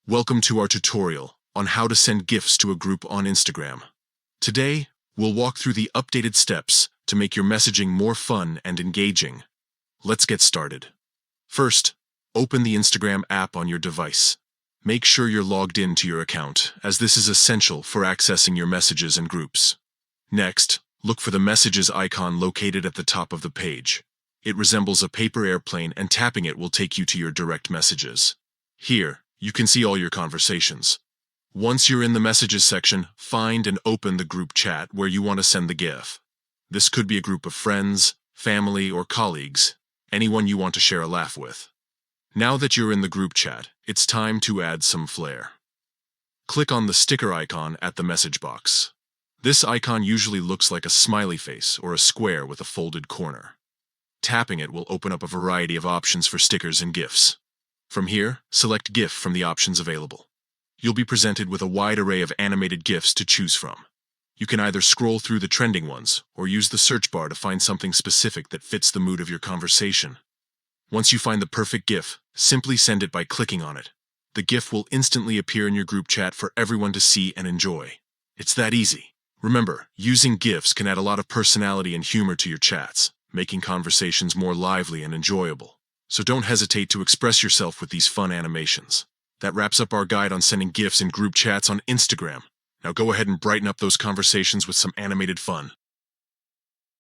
Welcome to our tutorial on how to send GIFs to a group on Instagram. Today, we'll walk through the updated steps to make your messaging more fun and engaging. Let's get started. First, open the Instagram app on your device. Make sure you're logged in to your account, as this is essential for accessing your messages and groups. Next, look for the messages icon located at the top of the page. It resembles a paper airplane, and tapping it will take you to your direct messages. Here, you can see all your conversations. Once you're in the messages section, find and open the group chat where you want to send the GIF. This could be a group of friends, family, or colleagues, anyone you want to share a laugh with. Now that you're in the group chat, it's time to add some flair. Click on the sticker icon at the message box. This icon usually looks like a smiley face or a square with a folded corner. Tapping it will open up a variety of options for stickers and GIFs. From here, select GIF from the options available. You'll be presented with a wide array of animated GIFs to choose from. You can either scroll through the trending ones or use the search bar to find something specific that fits the mood of your conversation. Once you find the perfect GIF, simply send it by clicking on it. The GIF will instantly appear in your group chat for everyone to see and enjoy. It's that easy. Remember, using GIFs can add a lot of personality and humor to your chats, making conversations more lively and enjoyable. So don't hesitate to express yourself with these fun animations. That wraps up our guide on sending GIFs in group chats on Instagram. Now go ahead and brighten up those conversations with some animated fun.